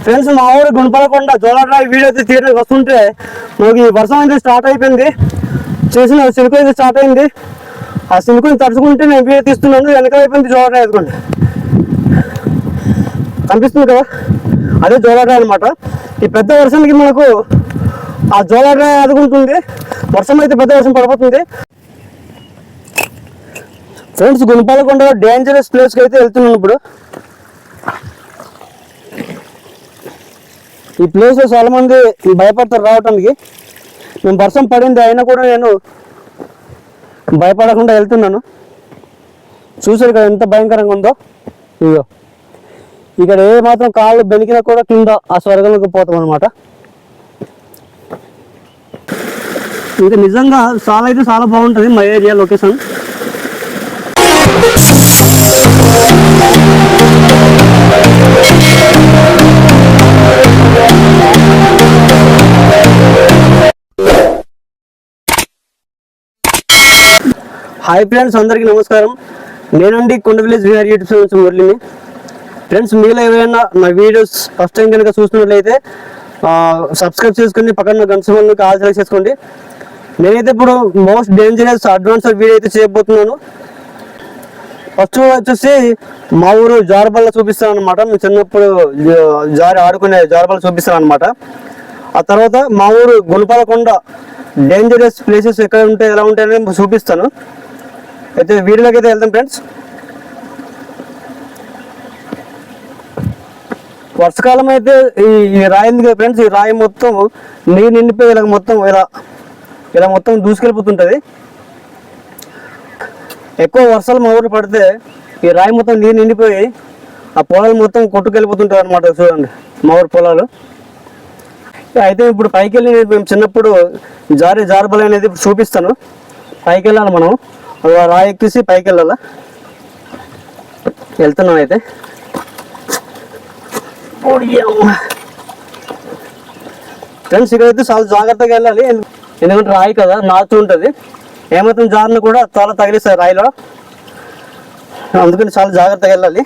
Friends మా ఊరు గుణపలకొండ జోలాట్రాయి video అయితే తీయడానికి వస్తుంటే మనకి వర్షం అయితే స్టార్ట్ అయిపోయింది. చేసిన సిలుకు అయితే స్టార్ట్ అయింది. ఆ సిలుకుని తడుచుకుంటే నేను వీడియో తీస్తున్నాను. వెనక అయిపోయింది జోలాట్రాయి ఎదుగుండి కనిపిస్తుంది కదా, అదే జోలాట్రాయి అనమాట. ఈ పెద్ద వర్షానికి మనకు ఆ జోలాట్రాయి ఎదుగుంటుంది. వర్షం అయితే పెద్ద వర్షం పడిపోతుంది. ఫ్రెండ్స్ గుణపలకొండ డేంజరస్ ప్లేస్కి అయితే వెళ్తున్నాను ఇప్పుడు. ఈ ప్లేస్ చాలా మంది భయపడతారు రావటానికి. మేము వర్షం పడింది అయినా కూడా నేను భయపడకుండా వెళ్తున్నాను. చూసారు ఇక్కడ ఎంత భయంకరంగా ఉందో. ఇదిగో ఇక్కడ ఏ మాత్రం కాళ్ళు బెనికినా కూడా కింద ఆ స్వర్గంలోకి పోతాం అనమాట. ఇంకా నిజంగా చాలా అయితే చాలా బాగుంటుంది మా ఏరియా లొకేషన్. హాయ్ ఫ్రెండ్స్, అందరికీ నమస్కారం. నేనండి కొండ విలేజ్ విఆర్ యూట్యూబ్ ఛానల్ నుంచి మురళిని. ఫ్రెండ్స్ మీలో ఎవరైనా నా వీడియోస్ ఫస్ట్ టైం కనుక చూస్తున్నట్లయితే సబ్స్క్రైబ్ చేసుకుని పక్కన గంట సింబల్ని ఆల్ సెలెక్ట్ చేసుకోండి. నేనైతే ఇప్పుడు మోస్ట్ డేంజరస్ అడ్వాన్స్డ్ వీడియో అయితే చేయబోతున్నాను. ఫస్ట్ వచ్చేసి మా ఊరు జారుబల్ల చూపిస్తాను అనమాట. మేము చిన్నప్పుడు ఆడుకునే జారుబల్ల చూపిస్తాను అనమాట. ఆ తర్వాత మా ఊరు గుణపలకొండ డేంజరస్ ప్లేసెస్ ఎక్కడ ఉంటాయి, ఎలా ఉంటాయని చూపిస్తాను. అయితే వీడియోలోకి అయితే వెళ్తాం ఫ్రెండ్స్. వర్షాకాలం అయితే ఈ రాయి ఉంది కదా ఫ్రెండ్స్, ఈ రాయి మొత్తం నీరు నిండిపోయి ఇలా మొత్తం దూసుకెళ్ళిపోతుంటుంది. ఎక్కువ వర్షాలు మా ఊరు పడితే ఈ రాయి మొత్తం నీరు నిండిపోయి ఆ పొలాలు మొత్తం కొట్టుకెళ్ళిపోతుంటాయి అనమాట. చూడండి మా ఊరు పొలాలు. అయితే ఇప్పుడు పైకి వెళ్ళి మేము చిన్నప్పుడు జారుబల్ల అనేది ఇప్పుడు చూపిస్తాను. పైకి వెళ్ళాలి మనం, రాయి ఎక్కేసి పైకి వెళ్ళాలా. వెళ్తున్నాం అయితే. ఫ్రెండ్స్ ఇక్కడైతే చాలా జాగ్రత్తగా వెళ్ళాలి, ఎందుకంటే రాయి కదా నాచు ఉంటుంది. ఏమాత్రం జారిన కూడా చాలా తగిలిస్తాయి రాయిలో, అందుకని చాలా జాగ్రత్తగా వెళ్ళాలి.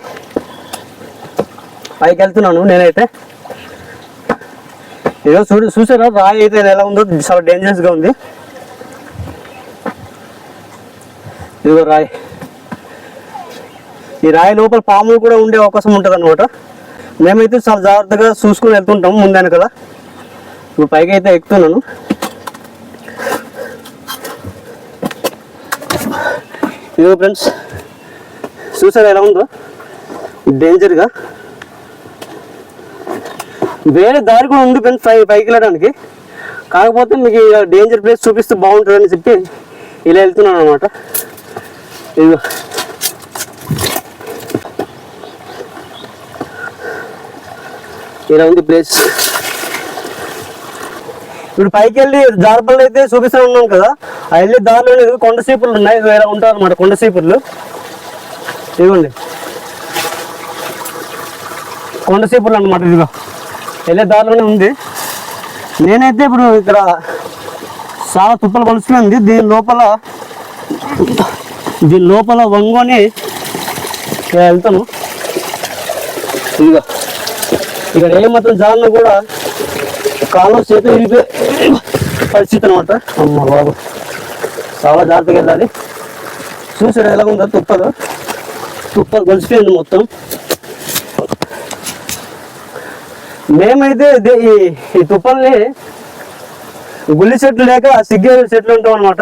పైకి వెళ్తున్నాను నేనైతే. ఏదో చూసారా రాయి అయితే ఎలా ఉందో, చాలా డేంజరస్గా ఉంది. ఇదిగో రాయి. ఈ రాయి లోపల పాములు కూడా ఉండే అవకాశం ఉంటుంది అనమాట. మేమైతే చాలా జాగ్రత్తగా చూసుకుని వెళ్తుంటాము ముందని కదా. ఇప్పుడు పైకి అయితే ఎక్కుతున్నాను. ఇదిగో ఫ్రెండ్స్ చూసారా ఎలా ఉందో డేంజర్గా. వేరే దారి కూడా ఉంది ఫ్రెండ్స్ పైకి వెళ్ళడానికి. కాకపోతే మీకు డేంజర్ ప్లేస్ చూపిస్తే బాగుంటుందని చెప్పి ఇలా వెళ్తున్నాను అనమాట. ఇదిగో ఇలా ఉంది ప్లేస్. ఇప్పుడు పైకి వెళ్ళి జారుబల్ల అయితే చూపిస్తూ ఉన్నాం కదా, ఆ వెళ్ళి దారిలో కొండ సీపులు ఉన్నాయి, వేరే ఉంటారు అనమాట కొండ సీపులు. ఇదిగోండి కొండ సీపులు అనమాట. ఇదిగో వెళ్ళే దారిలోనే ఉంది. నేనైతే ఇప్పుడు ఇక్కడ చాలా తుప్పలు పలుస్తుంది. దీని లోపల వంగొని వెళ్తాను. ఇదిగో ఇక్కడ ఏమాత్రం జారినా కూడా కాలం చేతులు ఇరిగిపోయే పరిస్థితి అనమాట. అమ్మ బాబు, చాలా జాగ్రత్తగా వెళ్ళాలి. చూసాడు ఎలా ఉందో తుప్పలు గొలిసిపోయింది మొత్తం. మేమైతే ఈ తుప్పల్ని గుల్లి చెట్లు లేక సిగ్గే చెట్లు ఉంటాం అనమాట.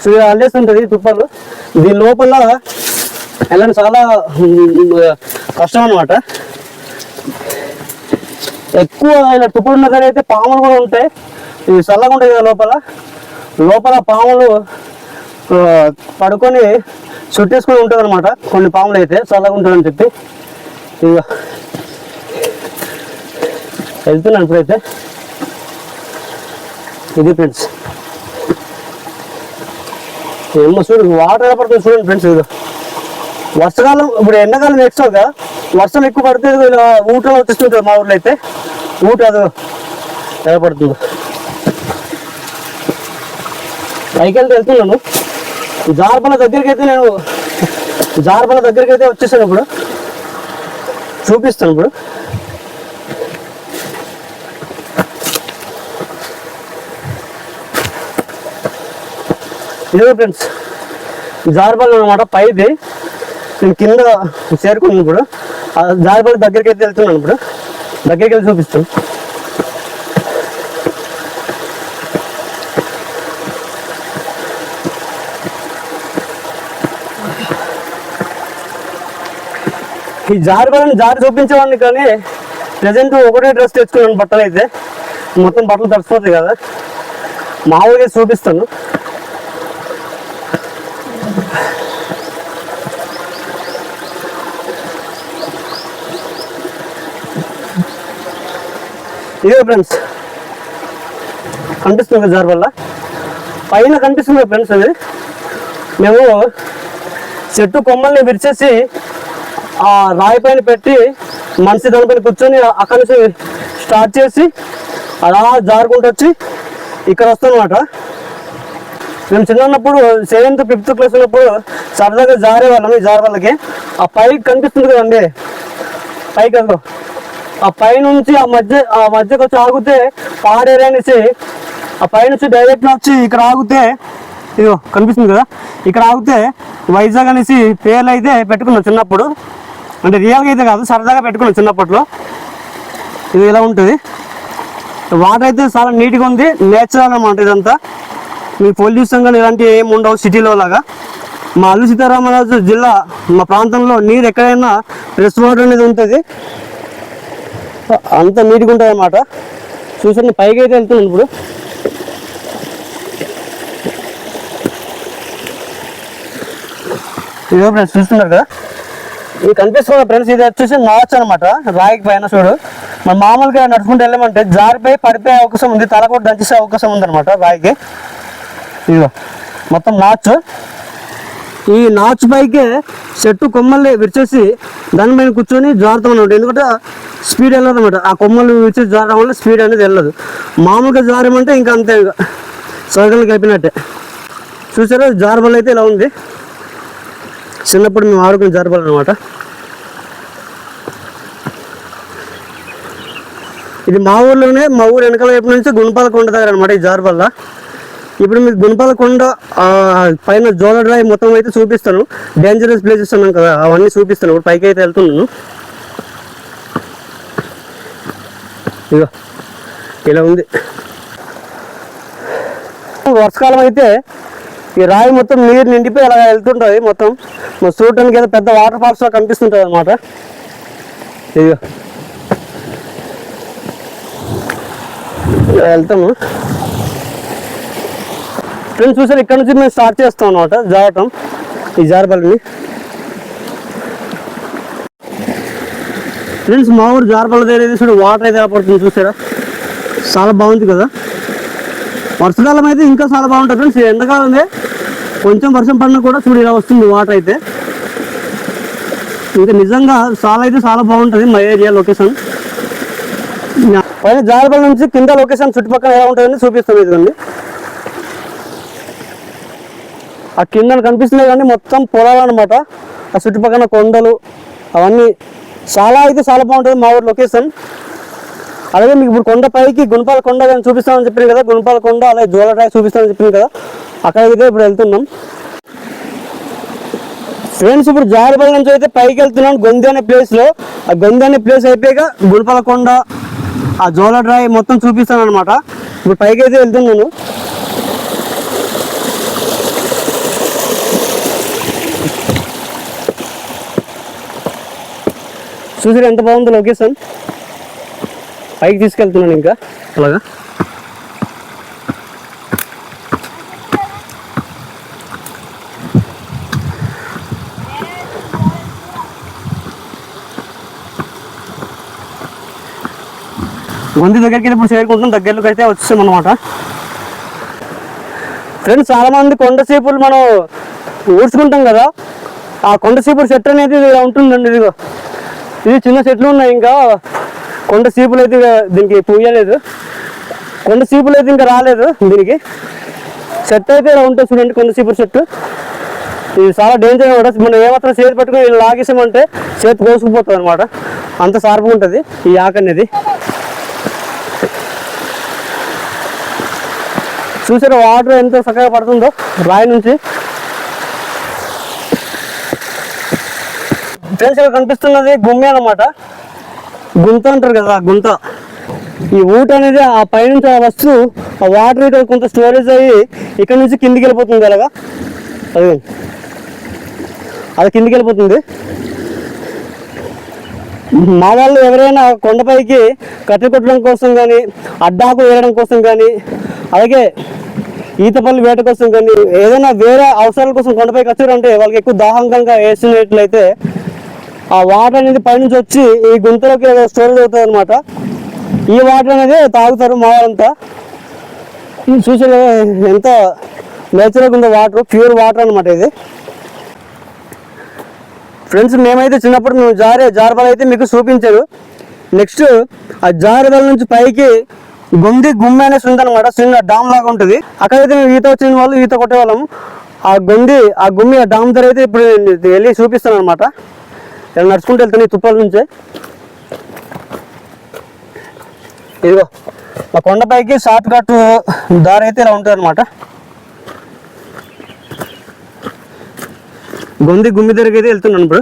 సో ఇలా అల్లేస్తుంటుంది ఈ తుప్పలు. దీని లోపల వెళ్ళడం చాలా కష్టం అనమాట. ఎక్కువ ఇలా తుప్పలు ఉన్న దగ్గర అయితే పాములు కూడా ఉంటాయి. ఇవి చల్లగా ఉంటాయి కదా లోపల పాములు పడుకొని చుట్టేసుకొని ఉంటుంది అనమాట. కొన్ని పాములు అయితే చల్లగా ఉంటుందని చెప్పి ఇక వెళ్తున్నాను ఇప్పుడైతే. ఇది ఫ్రెండ్స్ ఏమో చూడు వాటర్ ఎలా పడుతుంది చూడండి ఫ్రెండ్స్. ఇది వర్షాకాలం, ఇప్పుడు ఎండాకాలం నెక్స్ట్ కదా, వర్షం ఎక్కువ పడితే ఇలా ఊటలో వచ్చేస్తుంటుంది మా ఊర్లో అయితే. ఊట అది ఎలా పడుతుందో. పైకి వెళ్తున్నాను. జారుబల్ల దగ్గరికి అయితే వచ్చేసాను. ఇప్పుడు చూపిస్తాను. ఇప్పుడు ఇదే ఫ్రెండ్స్ జారుబల్ల అనమాట. పైది నేను కింద చేరుకున్నాను. ఇప్పుడు ఆ జారుబల్ల దగ్గరికి అయితే వెళ్తున్నాను. ఇప్పుడు దగ్గరికి వెళ్ళి చూపిస్తాను. ఈ జారుబల్లని జారి చూపించేవాడిని, కానీ ప్రజెంట్ ఒకటే డ్రెస్ తెచ్చుకున్నాను. బట్టలు అయితే మొత్తం బట్టలు తడిసిపోతాయి కదా, మామూలుగా చూపిస్తాను. ఇదే ఫ్రెండ్స్ కనిపిస్తుంది జారుబల్ల పైన కనిపిస్తుంది ఫ్రెండ్స్. అది మేము చెట్టు కొమ్మల్ని విరిచేసి ఆ రాయి పైన పెట్టి మనిషి దానిపైన కూర్చొని అక్కడి నుంచి స్టార్ట్ చేసి అలా జారుకుంటూ వచ్చి ఇక్కడ వస్తామన్నమాట. మేము చిన్నప్పుడు 7th 5th క్లాస్ ఉన్నప్పుడు సరదాగా జారేవాళ్ళం. ఈ జారుబల్లకి ఆ పైకి కనిపిస్తుంది కదండి, పైకి వెళ్దాం. ఆ పైనుంచి ఆ మధ్యకి వచ్చి ఆగితే పాడేరు అనేసి ఆ పైనుంచి డైరెక్ట్ వచ్చి ఇక్కడ ఆగితే, ఇదిగో కనిపిస్తుంది కదా, ఇక్కడ ఆగితే వైజాగ్ అనేసి పేర్లు అయితే పెట్టుకున్నాం చిన్నప్పుడు. అంటే రియల్గా అయితే కాదు, సరదాగా పెట్టుకున్నాం చిన్నప్పట్లో. ఇది ఇలా ఉంటుంది. వాటర్ అయితే చాలా నీట్గా ఉంది, నేచురల్ అన్నమాట ఇదంతా. మీ పొల్యూషన్ కానీ ఇలాంటివి ఏమి ఉండవు సిటీలో లాగా. మా అల్లు సీతారామరాజు జిల్లా మా ప్రాంతంలో నీరు ఎక్కడైనా ఫ్రెష్ వాటర్ అనేది ఉంటుంది, అంత నీట్గా ఉంటుంది అన్నమాట. చూసండి పైకి అయితే వెళ్తున్నాను ఇప్పుడు. ఇదో ఫ్రెండ్స్ చూస్తున్నారు కదా, ఇది కనిపిస్తుంది ఫ్రెండ్స్. ఇది వచ్చేసి నాచ్ అనమాట, రాయికి పైన చూడు. మన మామూలుగా నడుచుకుంటూ వెళ్ళామంటే జారిపోయి పడిపోయే అవకాశం ఉంది, తల కూడా దంచేసే అవకాశం ఉంది అనమాట రాయికి. ఇదిగో మొత్తం నాచ్. ఈ నాచ్ పైకి చెట్టు కొమ్మల్ని విరిచేసి దానిపైన కూర్చొని జారుతాం అనమాట. ఎందుకంటే స్పీడ్ వెళ్ళదు అనమాట. ఆ కొమ్మలు విరిచేసి జారడం వల్ల స్పీడ్ అనేది వెళ్ళదు. మామూలుగా జారమంటే ఇంకా అంతే, సైకిల్కి అయిపోయినట్టే. చూసారా జారుబల్ల అయితే ఇలా ఉంది. చిన్నప్పుడు మేము ఆడుకునే జారుబల్ల అనమాట. ఇది మా ఊర్లోనే, మా ఊరు వెనకాల వైపు నుంచి గుణపాలకొండ దగ్గర అనమాట ఈ జారుబల్ల. ఇప్పుడు మీకు గుణపాలకొండ పైన జోలడ్రాయి మొత్తం అయితే చూపిస్తాను. డేంజరస్ ప్లేసెస్ ఉన్నాం కదా, అవన్నీ చూపిస్తాను. ఇప్పుడు పైకి అయితే వెళ్తున్నాను. ఇగో ఇలా ఉంది. వర్షకాలం అయితే ఈ రాయి మొత్తం నీరు నిండిపోయి అలా వెళ్తుంటుంది. మొత్తం చూడటానికి ఏదో పెద్ద వాటర్ ఫాల్స్ లా కనిపిస్తుంటుంది అనమాట. ఇదిగో వెళ్తాము ఫ్రెండ్స్. చూసారు ఇక్కడ నుంచి మేము స్టార్ట్ చేస్తాం అనమాట జారటం, ఈ జారుబల్లని. ఫ్రెండ్స్ మా ఊరు జారుబల్ల దగ్గర చూడు వాటర్ అయితే పడుతుంది, చూసారా చాలా బాగుంది కదా. వర్షాకాలం అయితే ఇంకా చాలా బాగుంటుంది ఫ్రెండ్స్. ఎండాకాలం కొంచెం వర్షం పడినా కూడా చూడు ఇలా వస్తుంది వాటర్ అయితే. ఇంకా నిజంగా చాలా బాగుంటుంది మా ఏరియా లొకేషన్. పైన జారుబల్ల నుంచి కింద లొకేషన్ చుట్టుపక్కల ఎలా ఉంటుందని చూపిస్తాం. ఇదిగోండి ఆ కింద కనిపిస్తున్నాయి కానీ మొత్తం పొలాలు అనమాట. ఆ చుట్టుపక్కల కొండలు అవన్నీ చాలా బాగుంటుంది మా ఊరు లొకేషన్. అలాగే మీకు ఇప్పుడు కొండ పైకి గుణపాలకొండ కానీ చూపిస్తామని చెప్పాను కదా, గుణపాలకొండ అలాగే జోలడ్రాయి చూపిస్తామని చెప్పాను కదా, అక్కడికైతే ఇప్పుడు వెళ్తున్నాం ఫ్రెండ్స్. ఇప్పుడు జారుబల్ల నుంచి అయితే పైకి వెళ్తున్నాం గొంది అనే ప్లేస్లో. ఆ గొంది అనే ప్లేస్ అయిపోయాక గుణపాలకొండ ఆ జోలడ్రాయి మొత్తం చూపిస్తాను అనమాట. ఇప్పుడు పైకి అయితే వెళ్తున్నాను. చూసారు ఎంత బాగుందో లొకేషన్. పైకి తీసుకెళ్తున్నాను ఇంకా అలాగా. గొంతు దగ్గరికి ఇప్పుడు చేరుకుంటున్నాం, దగ్గరలోకి అయితే వచ్చేసాం అనమాట. ఫ్రెండ్స్ చాలా మంది కొండ చీపులు మనం ఊడ్చుకుంటాం కదా, ఆ కొండ చీపులు చెట్టు అనేది ఇలా ఉంటుందండి. ఇదిగో ఇది చిన్న చెట్లు ఉన్నాయి, ఇంకా కొండ చీపులు అయితే దీనికి పూయలేదు, కొండ చీపులు అయితే ఇంకా రాలేదు దీనికి. చెట్టు అయితే ఇలా ఉంటుంది చూడండి, కొండ చీపురు చెట్టు. ఇది చాలా డేంజర్ అనమాట. మనం ఏమాత్రం చేతి పట్టుకుని ఇలా లాగేసామంటే చేతి కోసుకుపోతుంది అనమాట, అంత షార్ప్గా ఉంటుంది ఈ ఆకు అనేది. చూసారా వాటర్ ఎంత చక్కగా పడుతుందో రాయి నుంచి. ఫ్రెండ్స్ ఇక్కడ కనిపిస్తున్నది గుమ్మి అన్నమాట. గుంత అంటారు కదా, గుంత. ఈ ఊట అనేది ఆ పైనుంచి ఆ వస్తువు ఆ వాటర్ ఇక్కడ కొంత స్టోరేజ్ అయ్యి ఇక్కడ నుంచి కిందికి వెళ్ళిపోతుంది. అలాగా అది కిందికి వెళ్ళిపోతుంది. మా వాళ్ళు ఎవరైనా కొండపైకి కట్టెలు కొట్టడం కోసం కానీ, అడ్డాకు వేయడం కోసం కానీ, అలాగే ఈతపల్లి వేట కోసం కానీ, ఏదైనా వేరే అవసరాల కోసం కొండపైకి వచ్చారంటే వాళ్ళకి ఎక్కువ దాహం కనుక వేసినట్లయితే ఆ వాటర్ అనేది పైనుంచి వచ్చి ఈ గుంతలోకి స్టోరేజ్ అవుతుంది అనమాట. ఈ వాటర్ అనేది తాగుతారు మా వాళ్ళంతా. చూసే ఎంత నేచురల్గా ఉందో వాటర్, ప్యూర్ వాటర్ అనమాట ఇది. ఫ్రెండ్స్ మేమైతే చిన్నప్పుడు మేము జారబల అయితే మీకు చూపించారు. నెక్స్ట్ ఆ జారబల నుంచి పైకి గుమ్మి అనేసి ఉందన్నమాట. చిన్న డామ్ లాగా ఉంటుంది. అక్కడైతే మేము ఈత వచ్చిన వాళ్ళు ఈత కొట్టేవాళ్ళం. ఆ గుమ్మి ఆ డామ్ దగ్గర అయితే ఇప్పుడు వెళ్ళి చూపిస్తాను అనమాట. ఇలా నడుచుకుంటూ వెళ్తాను ఈ తుప్పల నుంచే. ఇదిగో మా కొండపైకి షార్ట్ కట్ దారి అయితే ఇలా ఉంటుంది అనమాట. గుమ్మి దగ్గరికి అయితే వెళ్తున్నాను ఇప్పుడు.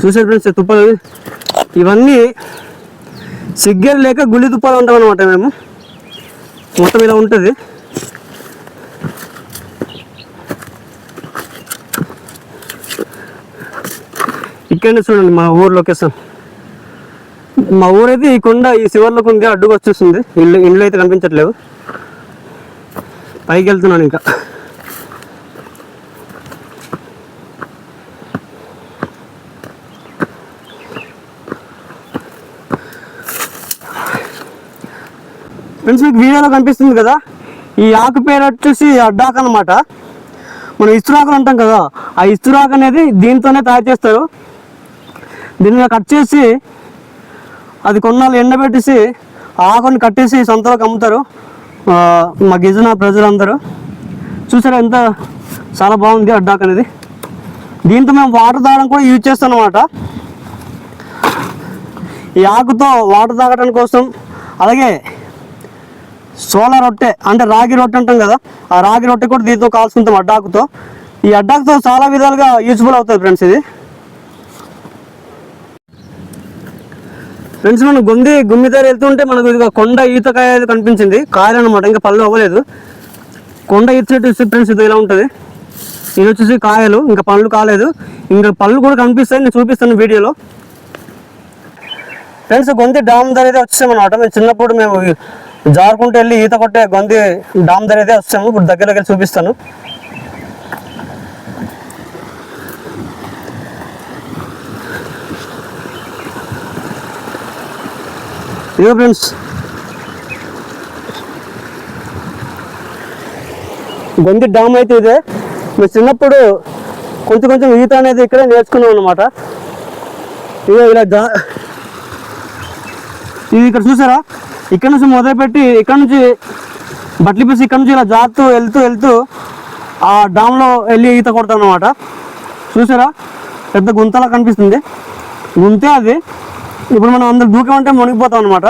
చూసారు ఫ్రెండ్స్ తుప్పలు ఇవన్నీ సిగ్గర్ లేక గుళ్ళి తుప్పాలు ఉంటాం అనమాట. మేము మొత్తం ఇలా ఉంటుంది. ఇక్కడనే చూడండి మా ఊరు లొకేషన్. మా ఊరైతే ఈ కొండ ఈ శివర్లోకి ఉంది, అడ్డుగా వచ్చేస్తుంది. ఇండ్లు అయితే కనిపించట్లేవు. పైకి వెళ్తున్నాను ఇంకా. ఫ్రెండ్స్ మీకు వీడియోలో కనిపిస్తుంది కదా, ఈ ఆకు పేరు వచ్చేసి అడ్డాకు అనమాట. మనం ఇస్తురాకులు అంటాం కదా, ఆ ఇస్తురాకు అనేది దీంతోనే తయారు చేస్తారు. దీన్ని కట్ చేసి అది కొన్నాళ్ళు ఎండబెట్టేసి ఆకుని కట్టేసి సొంతలోకి అమ్ముతారు మా గిరిజన ప్రజలందరూ. చూసారా ఎంత చాలా బాగుంది అడ్డాకు అనేది. దీంతో మేము వాటర్ తాగడం కూడా యూజ్ చేస్తాం అన్నమాట. ఈ ఆకుతో వాటర్ తాగడం కోసం, అలాగే సోల రొట్టె అంటే రాగి రొట్టె అంటాం కదా, ఆ రాగి రొట్టె కూడా దీంతో కాల్చుకుంటాం అడ్డాకుతో. ఈ అడ్డాకుతో చాలా విధాలుగా యూజ్ఫుల్ అవుతుంది ఫ్రెండ్స్ ఇది. ఫ్రెండ్స్ మనం గుమ్మి దగ్గర వెళ్తుంటే మనకు ఇదిగో కొండ ఈతకాయ కనిపించింది. కాయలు అనమాట, ఇంకా పళ్ళు అవ్వలేదు. కొండ ఈత చెట్టు ఫ్రెండ్స్ ఇది ఇలా ఉంటుంది. ఇది వచ్చేసి కాయలు, ఇంకా పళ్ళు కాలేదు. ఇంకా పళ్ళు కూడా కనిపిస్తాయి, నేను చూపిస్తాను వీడియోలో. ఫ్రెండ్స్ గొంతి డామ్ దగ్గర అయితే వచ్చామన్నమాట. మేము చిన్నప్పుడు మేము జారుకుంటూ వెళ్ళి ఈత కొట్టే గొంతి డామ్ దగ్గర అయితే వచ్చాము. ఇప్పుడు దగ్గరికి వెళ్ళి చూపిస్తాను. ఇదిగో ఫ్రెండ్స్ గొంతి డామ్ అయితే ఇదే. మేము చిన్నప్పుడు కొంచెం ఈత అనేది ఇక్కడే నేర్చుకున్నాం అన్నమాట. ఇదో ఇలా ఇది ఇక్కడ చూసారా, ఇక్కడ నుంచి మొదలుపెట్టి ఇక్కడ నుంచి బట్టలు పీసి ఇక్కడ నుంచి ఇలా జారుతూ వెళ్తూ ఆ డామ్లో వెళ్ళి ఈత కొడతాం అన్నమాట. చూసారా పెద్ద గుంతలా కనిపిస్తుంది, గుంతే అది. ఇప్పుడు మనం అందరు దూకమంటే మునిగిపోతాం అనమాట.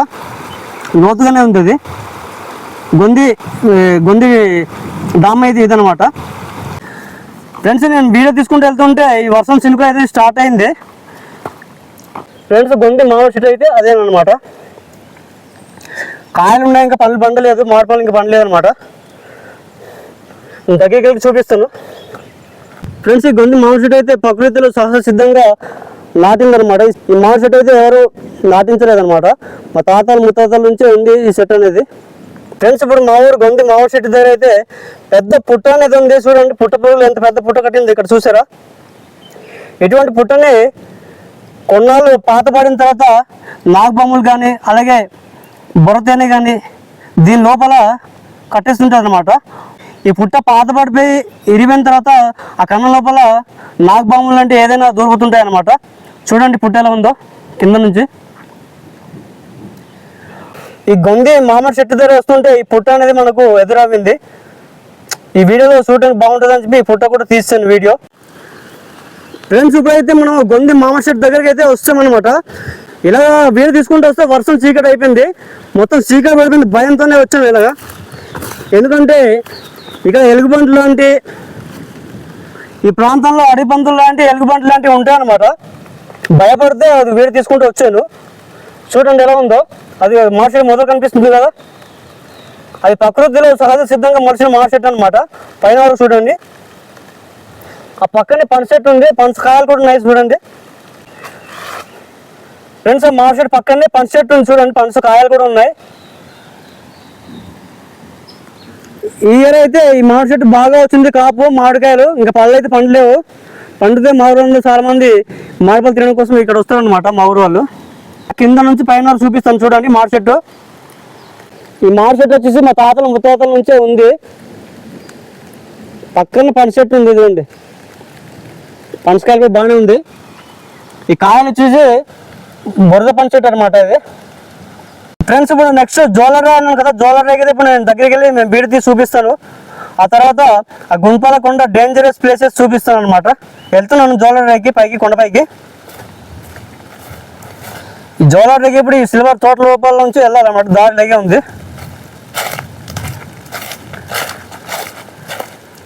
లోతుగానే ఉంటుంది గొంది డామ్ అయితే ఇదనమాట. ఫ్రెండ్స్ నేను వీడియో తీసుకుంటూ వెళ్తుంటే ఈ వర్షం చినుకులు అయితే స్టార్ట్ అయింది. ఫ్రెండ్స్ గొంది మామిడి చెట్టు అయితే అదేనమాట. కాయలు ఉన్నాయి, ఇంకా పళ్ళు పండలేదు, మామిడి పళ్ళు ఇంకా పండలేదు అనమాట. దగ్గరికి వెళ్ళి చూపిస్తాను. ఫ్రెండ్స్ ఈ గొంది మామిడి చెట్టు అయితే ప్రకృతిలో సహజ సిద్ధంగా నాటిందనమాట. ఈ మామిడి చెట్టు అయితే ఎవరు నాటించలేదనమాట. మా తాతలు ముత్తాతల నుంచే ఉంది ఈ చెట్టు అనేది. ఫ్రెండ్స్ ఇప్పుడు మా ఊరు గొంది మామిడి చెట్టు దగ్గర అయితే పెద్ద పుట్ట అనేది ఉంది. చూడండి పుట్ట పురుగులు ఎంత పెద్ద పుట్ట కట్టింది ఇక్కడ చూసారా. ఇటువంటి పుట్టని కొన్నాళ్ళు పాత పడిన తర్వాత నాగబొమ్మలు కానీ, అలాగే బొరతేనే కానీ దీని లోపల కట్టేస్తుంటుంది అనమాట. ఈ పుట్ట పాత పడిపోయి ఇరిగిన తర్వాత ఆ కన్నం లోపల నాగబాములు అంటే ఏదైనా దొరుకుతుంటాయి అనమాట. చూడండి పుట్ట ఎలా ఉందో కింద నుంచి. ఈ గొంది మామిడి చెట్టు దగ్గర వస్తుంటే ఈ పుట్ట అనేది మనకు ఎదురవ్వింది. ఈ వీడియోలో చూడడానికి బాగుంటుంది అని చెప్పి ఈ పుట్ట కూడా తీస్తాను వీడియో. ఫ్రెండ్స్ ఇప్పుడైతే మనం గొంది మామ షెడ్ దగ్గరికి అయితే వస్తామన్నమాట. ఇలా వీడియో తీసుకుంటూ వస్తే వర్షం చీకటి అయిపోయింది, మొత్తం చీకటి పడిపోయింది. భయంతోనే వచ్చాము ఇలాగా, ఎందుకంటే ఇక్కడ ఎలుగుబంట్లు లాంటి ఈ ప్రాంతంలో అడిబంతులు లాంటి ఎలుగుబంట్లు లాంటివి ఉంటాయి అన్నమాట. భయపడితే అది వీడియో తీసుకుంటూ వచ్చాను. చూడండి ఎలా ఉందో, అది మార్కెట్ మొదలు కనిపిస్తుంది కదా, అది ప్రకృతిలో సహజ సిద్ధంగా మనిషిని మార్కెట్ అనమాట. పైన వరకు చూడండి, ఆ పక్కనే పనస చెట్టు ఉంది, పనసకాయలు కూడా ఉన్నాయి చూడండి ఫ్రెండ్స్. ఆ మార్కెట్ పక్కనే పనస చెట్టు ఉంది చూడండి, పనసకాయలు కూడా ఉన్నాయి. ఈ ఇయర్ అయితే ఈ మామిడి చెట్టు బాగా వచ్చింది కాపు, మామిడికాయలు. ఇంకా పళ్ళు అయితే పండలేవు, పండితే మా ఊరు చాలా మంది మామిడిపళ్ళు తినడం కోసం ఇక్కడ వస్తారనమాట మా ఊరు వాళ్ళు. కింద నుంచి పైన చూపిస్తాను చూడండి మామిడి చెట్టు. ఈ మామిడి చెట్టు వచ్చేసి మా తాతల ముత్తాతల నుంచే ఉంది. పక్కన పనస చెట్టు ఉంది, ఇదిగోండి పనసకాయలు బాగానే ఉంది. ఈ కాయలు వచ్చేసి బురద పనస చెట్టు అనమాట ఇది. ఫ్రెండ్స్ ఇప్పుడు నెక్స్ట్ జోలర్రాయి అన్నాను కదా, జోలర్రాయికి అయితే ఇప్పుడు నేను దగ్గరికి వెళ్ళి మేము బీడి తీసి చూపిస్తాను. ఆ తర్వాత ఆ గుంపాలకొండ డేంజరస్ ప్లేసెస్ చూపిస్తాను అనమాట. వెళ్తున్నాను జోలర్రాయికి, పైకి కొండపైకి. ఈ జోలర్రాయికి ఇప్పుడు ఈ సిల్వర్ తోట లోపల నుంచి వెళ్ళాలన్నమాట, దారిలాగే ఉంది.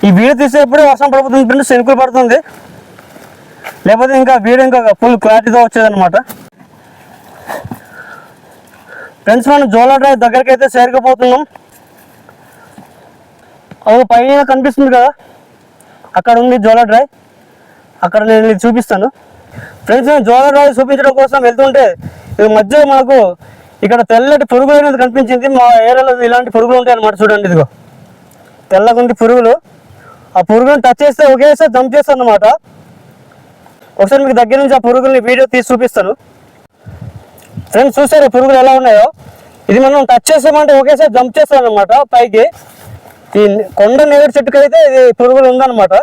ఈ వీడియో తీసేప్పుడు వర్షం పడుతుంది ఫ్రెండ్స్, శనుకులు పడుతుంది, లేకపోతే ఇంకా వీడియో ఇంకా ఫుల్ క్లారిటీతో వచ్చేదన్నమాట. ఫ్రెండ్స్ మనం జోలర్రాయి దగ్గరికి అయితే చేరుకుపోతున్నాం. అది పైన కనిపిస్తుంది కదా, అక్కడ ఉంది జోలర్రాయి, అక్కడ నేను చూపిస్తాను. ఫ్రెండ్స్ నేను జోలర్రాయి చూపించడం కోసం వెళ్తుంటే ఇది మధ్య మనకు ఇక్కడ తెల్లటి పురుగులు అనేది కనిపించింది. మా ఏరియాలో ఇలాంటి పురుగులు ఉంటాయి అన్నమాట. చూడండి ఇదిగో తెల్లగా ఉంది పురుగులు. ఆ పురుగులను టచ్ చేస్తే ఒకేసారి జంప్ చేస్తాను అన్నమాట. ఒకసారి మీకు దగ్గర నుంచి ఆ పురుగుల్ని వీడియో తీసి చూపిస్తాను. ఫ్రెండ్స్ చూసారు పురుగులు ఎలా ఉన్నాయో. ఇది మనం టచ్ చేసామంటే ఒకేసారి జంప్ చేస్తాను అనమాట పైకి. ఈ కొండ నేరేడు చెట్టుకి అయితే ఇది పురుగులు ఉందన్నమాట.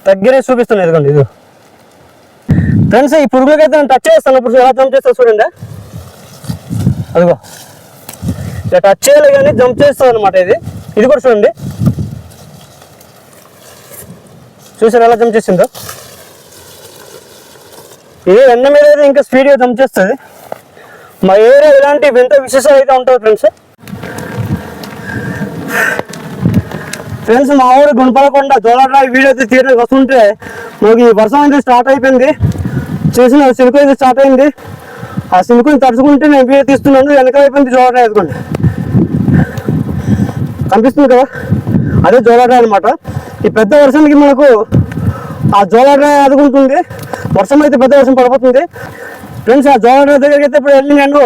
దగ్గరే చూపిస్తాను ఇదిగోండి ఇది. ఫ్రెండ్స్ ఈ పురుగులకి అయితే నేను టచ్ చేస్తాను, ఇప్పుడు ఎలా జంప్ చేస్తాను చూడండి. అదిగో ఇలా టచ్ చేయాలి కానీ జంప్ చేస్తాను అనమాట. ఇది కూడా చూడండి, చూసారు ఎలా జంప్ చేసిందో. ఇది ఎండ మీద అయితే ఇంకా స్పీడ్గా జంప్ చేస్తుంది. మా ఏరియా ఇలాంటి వింత విశేషాలు అయితే ఉంటాయి ఫ్రెండ్స్. ఫ్రెండ్స్ మా ఊరు గుణపలకొండ జోలర్రాయి వీడియో అయితే తీయడానికి వస్తుంటే మాకు ఈ వర్షం అయితే స్టార్ట్ అయిపోయింది. చేసిన సినుకు అయితే స్టార్ట్ అయింది. ఆ సినుకుని తడుచుకుంటే నేను వీడియో తీస్తున్నాను. వెనక అయిపోయింది జోలర్రాయి, ఎదుకోండి కనిపిస్తుంది కదా, అదే జోలర్రాయి అనమాట. ఈ పెద్ద వర్షానికి మనకు ఆ జోలర్రాయి ఆదుకుంటుంది. వర్షం అయితే పెద్ద వర్షం పడిపోతుంది ఫ్రెండ్స్. ఆ జోలర్రాయి దగ్గరికి అయితే ఇప్పుడు వెళ్ళి నేను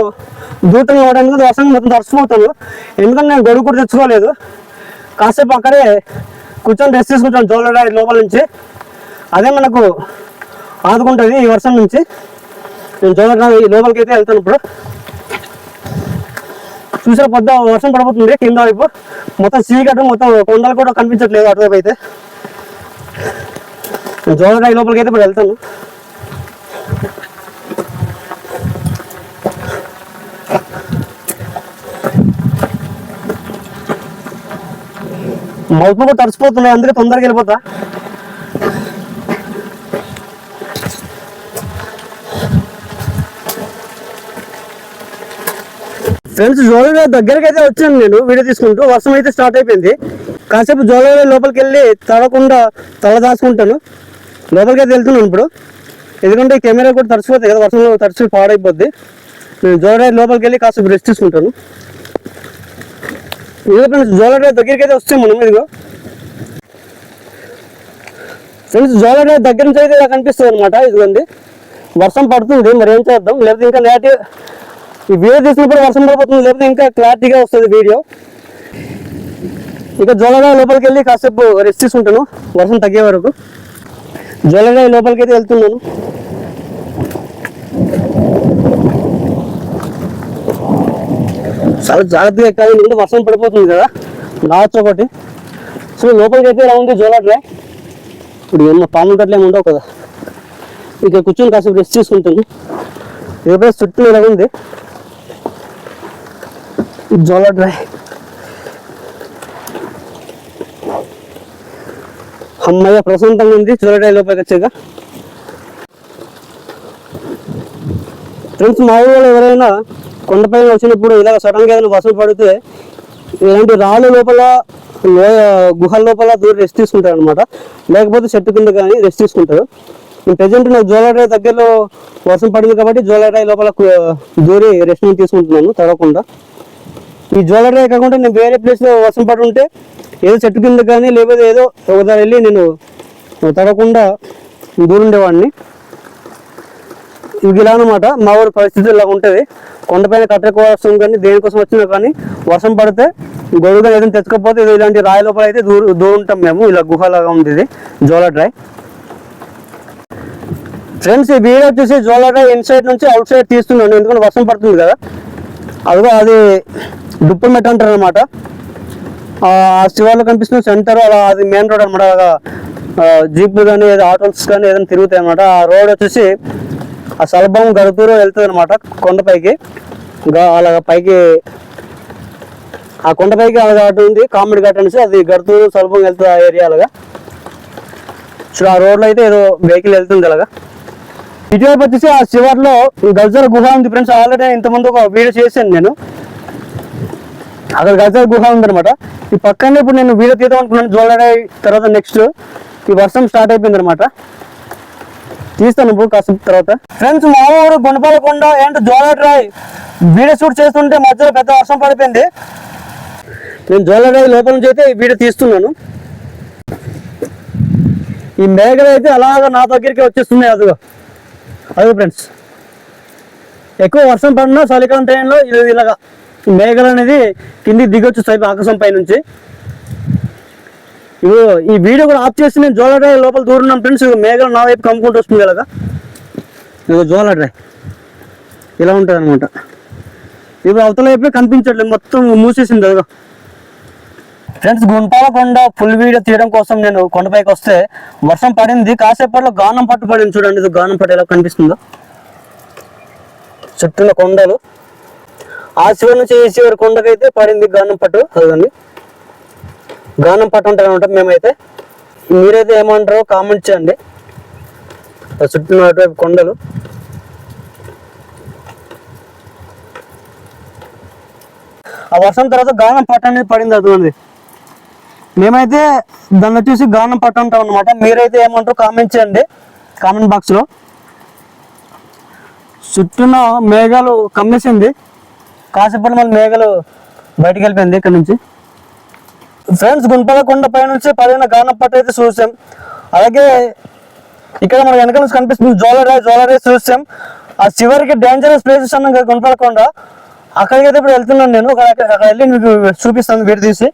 దూరంగా వాడడానికి వర్షం మొత్తం తడిచిపోతాను, ఎందుకంటే నేను గొడుగు కూడా తెచ్చుకోలేదు. కాసేపు అక్కడే కూర్చొని రెస్ట్ తీసుకుంటాను జోలర్రాయి లోపల నుంచి. అదే మనకు ఆదుకుంటుంది ఈ వర్షం నుంచి. నేను జోలర్రాయి లోపలికి అయితే వెళ్తాను. ఇప్పుడు చూసే పెద్ద వర్షం పడిపోతుంది కింద వైపు, మొత్తం చీకటి, మొత్తం కొండలు కూడా కనిపించట్లేదు అటువైపు అయితే. జోలర్రాయి లోపలికి అయితే ఇప్పుడు వెళ్తాను. మౌత్ కూడా తడిచిపోతున్నాయి, అందుకే తొందరగా వెళ్ళిపోతా. ఫ్రెండ్స్ జోలర్రాయి దగ్గరికి అయితే వచ్చాను నేను వీడియో తీసుకుంటూ. వర్షం అయితే స్టార్ట్ అయిపోయింది. కాసేపు జోలర్రాయి లోపలికి వెళ్ళి తడకుండా తల దాచుకుంటాను. లోపలికి అయితే వెళ్తున్నాను ఇప్పుడు, ఎందుకంటే కెమెరా కూడా తడిచిపోతాయి కదా, వర్షంలో తడిచి పాడైపోద్ది. నేను జోలర్రాయి లోపలికి వెళ్ళి కాసేపు రెస్ట్ తీసుకుంటాను. ఇదిగో ఫ్రెండ్స్ జోలర్రాయి దగ్గరికి అయితే వస్తాం మనం. ఇదిగో ఫ్రెండ్స్ జోలర్రాయి దగ్గర నుంచి అయితే ఇలా కనిపిస్తుంది అనమాట. ఇదిగోండి వర్షం పడుతుంది, మరి ఏం చేద్దాం, లేకపోతే ఇంకా నేటి ఈ వీడియో తీసినప్పుడు వర్షం పడిపోతుంది, లేకపోతే ఇంకా క్లారిటీగా వస్తుంది వీడియో. ఇక జోలర్రాయి లోపలికి వెళ్ళి కాసేపు రెస్ట్ తీసుకుంటాను వర్షం తగ్గే వరకు. జోలర్రాయి లోపలికి అయితే వెళ్తున్నాను. చాలా జాగ్రత్తగా ఎక్కాలి, ఎందుకంటే వర్షం పడిపోతుంది కదా, రావచ్చు ఒకటి. సో లోపలికి అయితే ఇలా ఉంది జోలర్రాయి. ఇప్పుడు ఏమన్నా పాములు గట్ల ఏమి ఉండవు కదా. ఇక కూర్చొని కాసేపు రెస్ట్ తీసుకుంటాను. ఎప్పుడైతే చుట్టూ ఇలా ఉంది జోలర్రాయి. అమ్మయ్య ప్రశాంతంగా ఉంది జోలర్రాయి లోపలికి వచ్చాక. ఫ్రెండ్స్ మా ఊళ్ళో ఎవరైనా కొండపైన వచ్చినప్పుడు ఇలా సడన్గా ఏదైనా వర్షం పడితే ఇలాంటి రాళ్ళ లోపల గుహల లోపల దూరి రెస్ట్ తీసుకుంటారు అనమాట, లేకపోతే చెట్టు కింద కానీ రెస్ట్ తీసుకుంటారు. ప్రజెంట్ నాకు జోలారాయి దగ్గరలో వర్షం పడింది కాబట్టి జోలారాయి లోపల దూరి రెస్ట్ తీసుకుంటున్నాను తడవకుండా. ఈ జోలారాయి కాకుండా నేను వేరే ప్లేస్లో వర్షం పడి ఉంటే ఏదో చెట్టు కింద కానీ లేకపోతే ఏదో ఒకసారి వెళ్ళి నేను తడవకుండా దూరుండేవాడిని. ఇది ఇలా అనమాట మా ఊరి పరిస్థితి ఇలా ఉంటుంది. కొండపైన కట్టె కోసం కానీ దేనికోసం వచ్చినా కానీ వర్షం పడితే గొడుగుగా ఏదైనా తెచ్చుకోకపోతే ఇది ఇలాంటి రాయి లోపల అయితే దూరుంటాం మేము. ఇలా గుహలాగా ఉంది ఇది జోలారాయి. ఫ్రెండ్స్ ఈ వీడియో వచ్చేసి జోలారాయి ఇన్సైడ్ నుంచి అవుట్ సైడ్ తీస్తున్నాను, ఎందుకంటే వర్షం పడుతుంది కదా. అదిగో అది దుప్పల్ మెట్ అంటారు అనమాట. ఆ శివార్లో కనిపిస్తున్న సెంటర్ అలా అది మెయిన్ రోడ్ అనమాట. అలాగా జీప్లు కానీ ఏదో ఆటోస్ కానీ ఏదైనా తిరుగుతాయి అనమాట. ఆ రోడ్ వచ్చేసి ఆ సలభం గడుతూరు వెళ్తుంది అనమాట కొండపైకి. అలాగా పైకి ఆ కొండపైకి అలాగా అటు ఉంది కామెడీ ఘాట్ అనేసి, అది గడుతూరు సలభం వెళ్తుంది ఆ ఏరియా. అలాగా సో ఆ రోడ్లో అయితే ఏదో వెహికల్ వెళ్తుంది అలాగా. ఇటువైపు వచ్చేసి ఆ శివార్లో గజల గుహ ఉంది ఫ్రెండ్స్. ఆల్రెడీ ఇంతకుముందు ఒక వీడియో చేశాను నేను. అక్కడ గజల గుహ ఉందనమాట. ఈ పక్కనే ఇప్పుడు నేను వీడియో తీద్దాం అనుకున్నాను జోలారాయి తర్వాత. నెక్స్ట్ ఈ వర్షం స్టార్ట్ అయిపోయింది అనమాట, తీస్తాను ఇప్పుడు కాసేపు తర్వాత. ఫ్రెండ్స్ మా ఊరు గుణపాలకొండ ఏంటో జోలారాయి వీడియో షూట్ చేస్తుంటే మధ్యలో పెద్ద వర్షం పడిపోయింది. నేను జోలారాయి లోపల నుంచి అయితే ఈ వీడియో తీస్తున్నాను. ఈ మేఘలు అయితే అలాగా నా దగ్గరికి వచ్చేస్తున్నాయి. అదిగో ఫ్రెండ్స్, ఎక్కువ వర్షం పడినా చలికాలం టైంలో ఇలాగా మేఘలు అనేది కిందికి దిగొచ్చు సైపు ఆకాశం పై నుంచి. ఈ వీడియో కూడా ఆఫ్ చేసి నేను జోలారాయి లోపల దూరున్నాను ఫ్రెండ్స్. మేఘలు నా వైపు కమ్ముకుంటూ వస్తుంది ఇలాగా. ఇదిగో జోలారాయి ఇలా ఉంటుంది అనమాట. ఇప్పుడు అవతల వైపే కనిపించట్లేదు, మొత్తం మూసేసింది అదిగో. ఫ్రెండ్స్ గుణపాలకొండ ఫుల్ వీడియో తీయడం కోసం నేను కొండపైకి వస్తే వర్షం పడింది. కాసేపట్లో గానం పట్టు పడింది చూడండి. ఇది గానం పట్టు ఎలా కనిపిస్తుందో, చుట్టూ కొండలు. ఆ చివరి నుంచి ఈ చివరి కొండకైతే పడింది గానం పట్టు. అదండి గానం పట్టు అంటారు అనమాట మేమైతే. మీరైతే ఏమంటారో కామెంట్ చేయండి. చుట్టూ అటువైపు కొండలు. ఆ వర్షం తర్వాత గానం పట్టు అనేది పడింది. అదుంది మేమైతే దాన్ని వచ్చేసి గానం పట్టు అంటాం అనమాట. మీరైతే ఏమంటారో కామెంట్ చేయండి కామెంట్ బాక్స్లో. చుట్టూన మేఘాలు కమ్మేసింది, కాసేపటి మళ్ళీ మేఘాలు బయటికి వెళ్ళిపోయింది ఇక్కడ నుంచి. ఫ్రెండ్స్ గుణపాలకొండ పై నుంచి పడిన గానం పట్టు అయితే చూసాం. అలాగే ఇక్కడ మన వెనక నుంచి కనిపిస్తుంది జోలారాయి చూసాం. ఆ చివరికి డేంజరస్ ప్లేసెస్ అన్నాం కదా గుణపాలకొండ, అక్కడికైతే ఇప్పుడు వెళ్తున్నాను నేను. అక్కడ వెళ్ళి మీకు చూపిస్తాను వీడియో తీసి.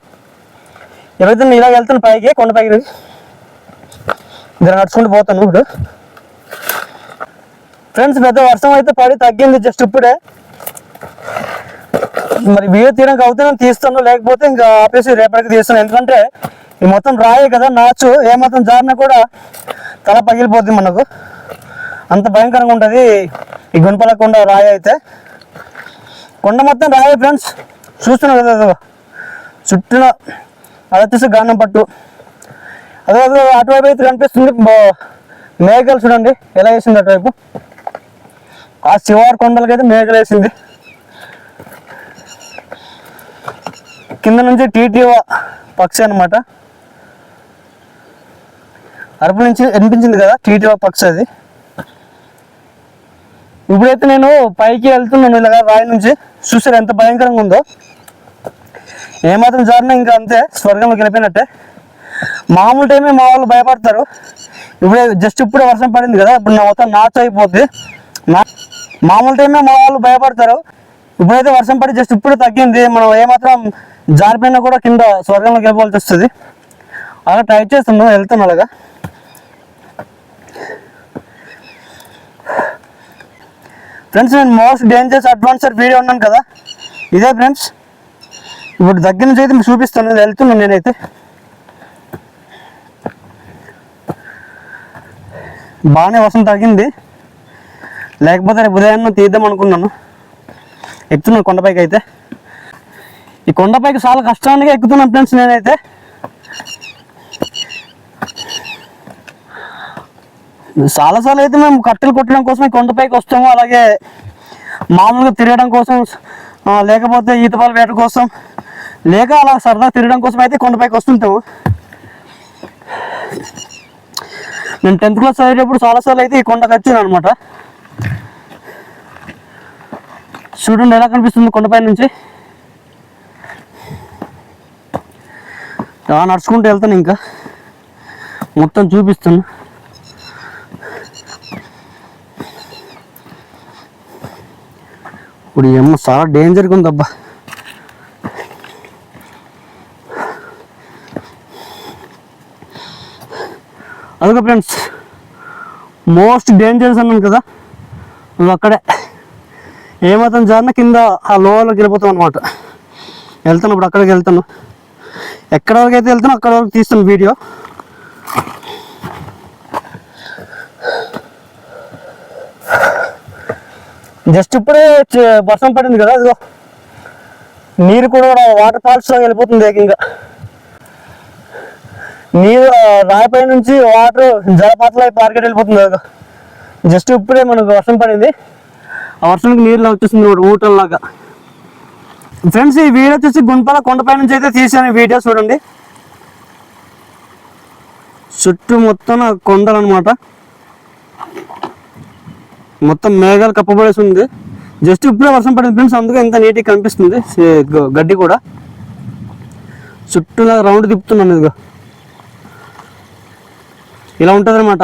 ఎవరైతే నేను ఇలా వెళ్తాను పైకి కొండపైకి దాన్ని నడుచుకుంటూ పోతాను ఇప్పుడు. ఫ్రెండ్స్ పెద్ద వర్షం అయితే పడి తగ్గింది జస్ట్ ఇప్పుడే. మరి వీడియో తీయడానికి అవుతే నేను తీస్తాను, లేకపోతే ఇంకా ఆపేసి రేపటికి తీస్తాను. ఎందుకంటే ఈ మొత్తం రాయే కదా, నాచు ఏమాత్రం జారినా కూడా తల పగిలిపోద్ది మనకు. అంత భయంకరంగా ఉంటుంది ఈ గుణపాలకొండ రాయి అయితే. కొండ మొత్తం రాయే ఫ్రెండ్స్, చూస్తున్నావు కదా చుట్టూ. అది వచ్చేసి గానం పట్టు. అదే అటువైపు అయితే కనిపిస్తుంది మేఘాలు. చూడండి ఎలా వేసింది అటువైపు. ఆ శివారు కొండలకైతే మేఘాలు వేసింది. కింద నుంచి టీటీవా పక్షి అనమాట. అరుపు నుంచి వినిపించింది కదా టీటీవా పక్షి అది. ఇప్పుడైతే నేను పైకి వెళ్తున్నాను ఇలాగా రాయి నుంచి. చూసారు ఎంత భయంకరంగా ఉందో. ఏమాత్రం జారినా ఇంకా అంతే, స్వర్గంలోకి వెళ్ళిపోయినట్టే. మామూలు టైమే మా వాళ్ళు భయపడతారు. ఇప్పుడే వర్షం పడింది కదా, ఇప్పుడు నా మొత్తం నాచు అయిపోద్ది. మామూలు టైమే మా వాళ్ళు భయపడతారు. ఇప్పుడైతే వర్షం పడి జస్ట్ ఇప్పుడే తగ్గింది. మనం ఏమాత్రం జారిపోయినా కూడా కింద స్వర్గంలోకి వెళ్ళిపోవాల్సి వస్తుంది. అలా ట్రై చేస్తున్నాం, వెళ్తాను అలాగా. ఫ్రెండ్స్ నేను మోస్ట్ డేంజరస్ అడ్వాన్సర్ వీడియో ఉన్నాను కదా, ఇదే ఫ్రెండ్స్. ఇప్పుడు దగ్గర నుంచి అయితే మీకు చూపిస్తాను, వెళ్తున్నాను నేనైతే. బాగానే వర్షం తగ్గింది, లేకపోతే రేపు ఉదయాన్నే తీద్దాం అనుకున్నాను. ఎక్కుతున్నాను కొండపైకి అయితే. ఈ కొండపైకి చాలా కష్టానికి ఎక్కుతున్నాను ఫ్రెండ్స్ నేనైతే. చాలాసార్లు అయితే మేము కట్టెలు కొట్టడం కోసం కొండపైకి వస్తాము. అలాగే మామూలుగా తిరగడం కోసం, లేకపోతే ఈతపాల వేట కోసం, లేక అలా సరదా తిరగడం కోసం అయితే కొండపైకి వస్తుంటాము. నేను 10th క్లాస్ చదివేటప్పుడు చాలాసార్లు అయితే ఈ కొండకు వచ్చాను అనమాట. చూడండి ఎలా కనిపిస్తుంది కొండపై నుంచి. నడుచుకుంటూ వెళ్తాను, ఇంకా మొత్తం చూపిస్తాను. ఇప్పుడు ఏమో చాలా డేంజర్గా ఉంది అబ్బా. అందుకే ఫ్రెండ్స్ మోస్ట్ డేంజరస్ అన్నాను కదా, నువ్వు అక్కడే ఏమాత్రం జారినా కింద ఆ లోయలోకి వెళ్ళిపోతాం అనమాట. వెళ్తాను ఇప్పుడు, అక్కడికి వెళ్తాను. ఎక్కడ వరకు అయితే వెళ్తానో అక్కడ వరకు తీస్తాను వీడియో. జస్ట్ ఇప్పుడే వర్షం పడింది కదా, ఇదిగో నీరు కూడా వాటర్ ఫాల్స్ లాగా వెళ్ళిపోతుంది ఏకంగా. నీరు రాయిపై నుంచి వాటర్ జలపాతలో పార్కెట్ వెళ్ళిపోతుంది కదా. జస్ట్ ఇప్పుడే మనకు వర్షం పడింది, ఆ వర్షానికి నీరులో వచ్చేస్తుంది ఊటల్లాగా. ఫ్రెండ్స్ ఈ వీడియో వచ్చేసి గుంపాల కొండపై నుంచి అయితే తీసాను వీడియో. చూడండి చుట్టూ మొత్తం కొండలు అనమాట, మొత్తం మేఘాలు కప్పబడేసి ఉంది. జస్ట్ ఇప్పుడే వర్షం పడింది ఫ్రెండ్స్, అందుకే ఇంత నీట్గా కనిపిస్తుంది గడ్డి కూడా. చుట్టూ రౌండ్ తిప్పుతున్నాను, ఇదిగో ఇలా ఉంటుంది అనమాట.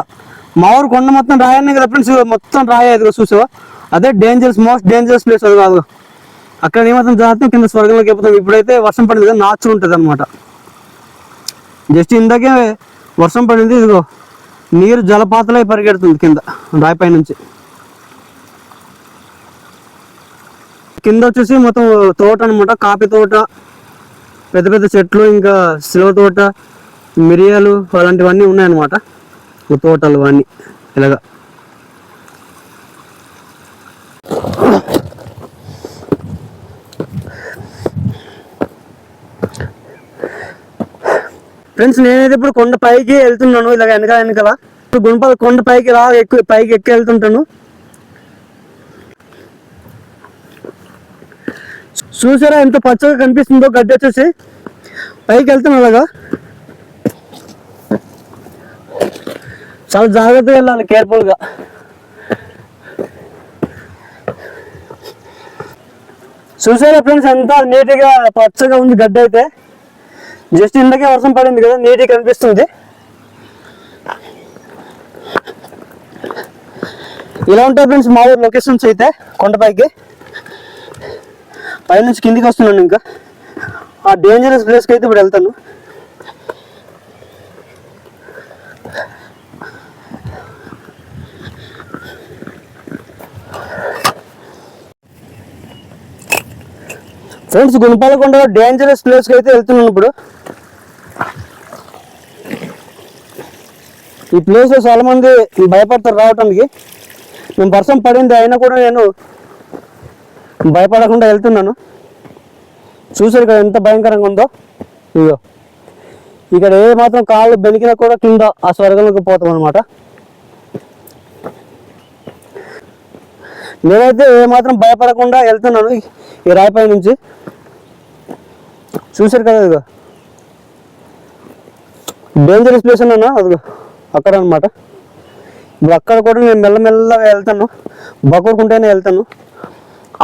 మా ఊరు కొండ మొత్తం రాయనే కదా ఫ్రెండ్స్, మొత్తం రాయ ఇదిగో చూసావా. అదే డేంజరస్, మోస్ట్ డేంజరస్ ప్లేస్ అది కాదు. అక్కడ ఏమాత్రం జాగ్రత్త కింద స్వర్గంలోకి వెళ్ళిపోతాం. ఇప్పుడైతే వర్షం పడింది కదా, నాచు ఉంటుంది అనమాట. జస్ట్ ఇందాకే వర్షం పడింది, ఇదిగో నీరు జలపాతలై పరిగెడుతుంది కింద రాయిపై నుంచి. కింద వచ్చేసి మొత్తం తోట అనమాట, కాఫీ తోట, పెద్ద పెద్ద చెట్లు, ఇంకా సిల్వ తోట, మిరియాలు అలాంటివన్నీ ఉన్నాయన్నమాట. తోటలు అన్నీ ఇలాగా. ఫ్రెండ్స్ నేనైతే ఇప్పుడు కొండ పైకి వెళ్తున్నాను, ఇలాగ వెనకాల గుంపాల కొండ పైకి పైకి ఎక్కి వెళ్తుంటాను. చూసారా ఎంత పచ్చగా కనిపిస్తుందో గడ్డి వచ్చేసి. పైకి వెళ్తాను అలాగా, చాలా జాగ్రత్తగా వెళ్ళాలి, కేర్ఫుల్గా. చూసారా ఫ్రెండ్స్ ఎంత నీట్గా పచ్చగా ఉంది గడ్డి అయితే. జస్ట్ ఇందాకే వర్షం పడింది కదా, నీట్గా కనిపిస్తుంది. ఇలా ఉంటాయి ఫ్రెండ్స్ మా ఊరు లొకేషన్స్ అయితే. కొండపైకి పైనుంచి కిందికి వస్తున్నాను, ఇంకా ఆ డేంజరస్ ప్లేస్కి అయితే ఇప్పుడు వెళ్తాను. ఫ్రెండ్స్ గుణపాలకొండ డేంజరస్ ప్లేస్కి అయితే వెళ్తున్నాను ఇప్పుడు. ఈ ప్లేస్లో చాలా మంది భయపడతారు రావటానికి. నేను వర్షం పడింది అయినా కూడా నేను భయపడకుండా వెళ్తున్నాను. చూసారు కదా ఎంత భయంకరంగా ఉందో. ఇగో ఇక్కడ ఏ మాత్రం కాళ్ళు బెనికినా కూడా కింద ఆ స్వర్గంలోకి పోతాం అనమాట. నేనైతే ఏ మాత్రం భయపడకుండా వెళ్తున్నాను ఈ రాయిపై నుంచి. చూసారు కదా ఇదిగో డేంజరస్ ప్లేస్ అన్నా, అదిగో అక్కడ అనమాట. ఇప్పుడు అక్కడ కూడా నేను మెల్లమెల్లగా వెళ్తాను, బకోరుకుంటేనే వెళ్తాను.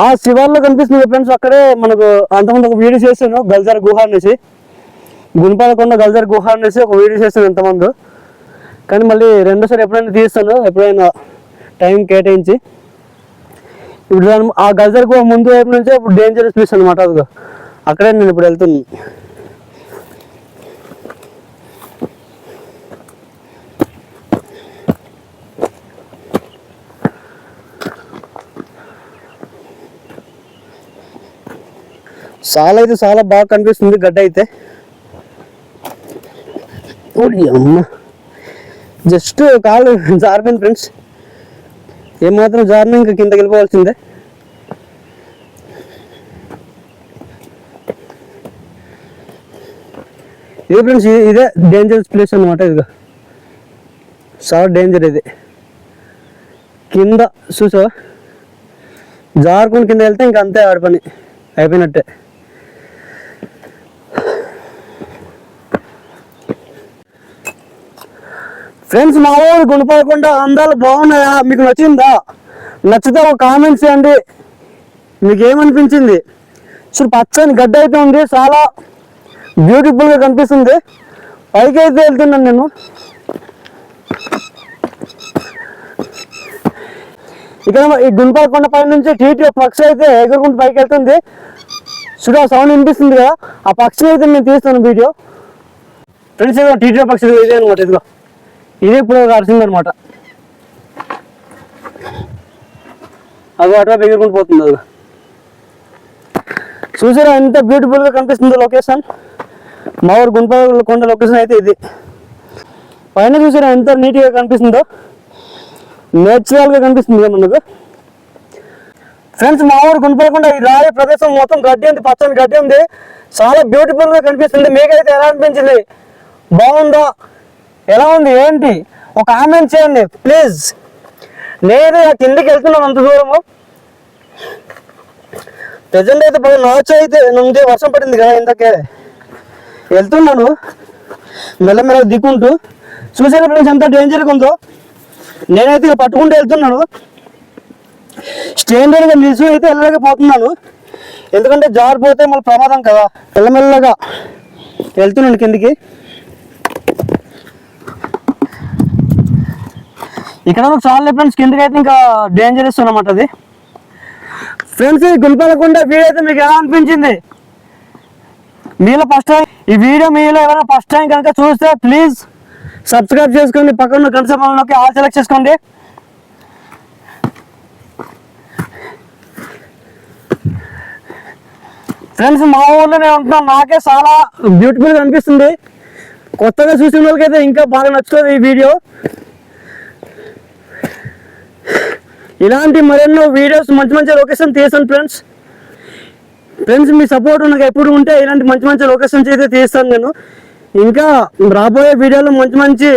ఆ శివార్లో కనిపిస్తుంది ఫ్రెండ్స్, అక్కడే మనకు అంతకుముందు ఒక వీడియో చేశాను గల్జార్ గుహ అనేసి. గుణపాలకొండ గల్జార్ గుహ అనేసి ఒక వీడియో చేశాను ఎంతమంది. కానీ మళ్ళీ రెండోసారి ఎప్పుడైనా తీస్తాను, ఎప్పుడైనా టైం కేటాయించి. ఇప్పుడు ఆ గల్జార్ గుహ ముందు వైపు నుంచే ఇప్పుడు డేంజరస్ ప్లేస్ అనమాట, అదిగో అక్కడే నేను ఇప్పుడు వెళ్తున్నాను. చాలా అయితే చాలా బాగా కనిపిస్తుంది గడ్డ అయితే. అమ్మ జస్ట్ కాలు జారిపోయింది ఫ్రెండ్స్, ఏమాత్రం జారినా ఇంకా కిందకి వెళ్ళిపోవాల్సిందే. ఇది ఫ్రెండ్స్ ఇదే డేంజరస్ ప్లేస్ అనమాట. ఇదిగా చాలా డేంజర్ ఇది. కింద చూసావా జారుకుని కింద వెళ్తే ఇంకా అంతే ఆడి పని అయిపోయినట్టే. ఫ్రెండ్స్ మా ఊరు గుండెపోయకొండ అందాలు బాగున్నాయా? మీకు నచ్చిందా? నచ్చితే ఒక కామెంట్స్ చేయండి. మీకు ఏమనిపించింది? చూడు పచ్చని గడ్డ అయితే ఉంది, చాలా బ్యూటిఫుల్గా కనిపిస్తుంది. పైకి అయితే వెళ్తున్నాను నేను. ఇక్కడ ఈ గుండెపోయకొండ పై నుంచి టీటీ పక్షి అయితే ఎగురుకుంటూ పైకి వెళ్తుంది. చూడు ఆ సౌండ్ వినిపిస్తుంది కదా, ఆ పక్షిని అయితే నేను తీస్తాను వీడియో. ఫ్రెండ్స్ ఏదో టీటీ పక్షి ఇదే అనమాట, ఇదిగో ఇదే ఇప్పుడు అరిసింది అనమాట. అది అటువైపు ఎగురుకుంటూ పోతుంది. అది చూసారా ఎంత బ్యూటిఫుల్గా కనిపిస్తుందో లొకేషన్. మా ఊరు గుండెపోయకొండ లొకేషన్ అయితే ఇది. పైన చూసారా ఎంత నీట్గా కనిపిస్తుందో, నేచురల్గా కనిపిస్తుంది కదా మనకు. ఫ్రెండ్స్ మా ఊరు గుండెపోయకొండ ఈ రాయి ప్రదేశం మొత్తం గడ్డి ఉంది, పచ్చని గడ్డి ఉంది, చాలా బ్యూటిఫుల్గా కనిపిస్తుంది. మీకైతే ఎలా అనిపించింది? బాగుందా? ఎలా ఉంది ఏంటి? ఒక కామెంట్ చేయండి ప్లీజ్. నేను కిందికి వెళ్తున్నాను అంత దూరము. ప్రజెంట్ అయితే బాగా నాచు అయితే నుండి వర్షం పడింది కదా ఇంతకే వెళ్తున్నాను మెల్లమెల్ల దిక్కుంటూ. చూసే ఫ్రెండ్స్ ఎంత డేంజర్గా ఉందో. నేనైతే పట్టుకుంటూ వెళ్తున్నాను, స్టేండర్గా నిలిచి అయితే వెళ్ళలేకపోతున్నాను, ఎందుకంటే జారిపోతే మళ్ళీ ప్రమాదం కదా. మెల్లమెల్లగా వెళ్తున్నాను కిందికి. ఇక్కడ చాలా ఫ్రెండ్స్ కిందకి అయితే ఇంకా డేంజరస్ అన్నమాట అది. ఫ్రెండ్స్ ఈ గుండెపోయకొండ వీడియో అయితే మీకు ఎలా అనిపించింది? మీలో ఫస్ట్ టైం ఈ వీడియో మీలో ఎవరైనా ఫస్ట్ టైం కనుక చూస్తే ప్లీజ్ సబ్స్క్రైబ్ చేసుకోండి, పక్కన గంట సమయంలోకి ఆల్ సెలెక్ట్ చేసుకోండి. ఫ్రెండ్స్ మా ఊర్లోనే ఉంటున్నాను, నాకే చాలా బ్యూటిఫుల్గా అనిపిస్తుంది. కొత్తగా చూసిన వాళ్ళకైతే ఇంకా బాగా నచ్చుతుంది ఈ వీడియో. ఇలాంటి మరెన్నో వీడియోస్ మంచి మంచి లొకేషన్ తీస్తాను ఫ్రెండ్స్. మీ సపోర్ట్ నాకు ఎప్పుడు ఉంటే ఇలాంటి మంచి మంచి లొకేషన్స్ అయితే తీస్తాను నేను. ఇంకా రాబోయే వీడియోలో మంచి మంచి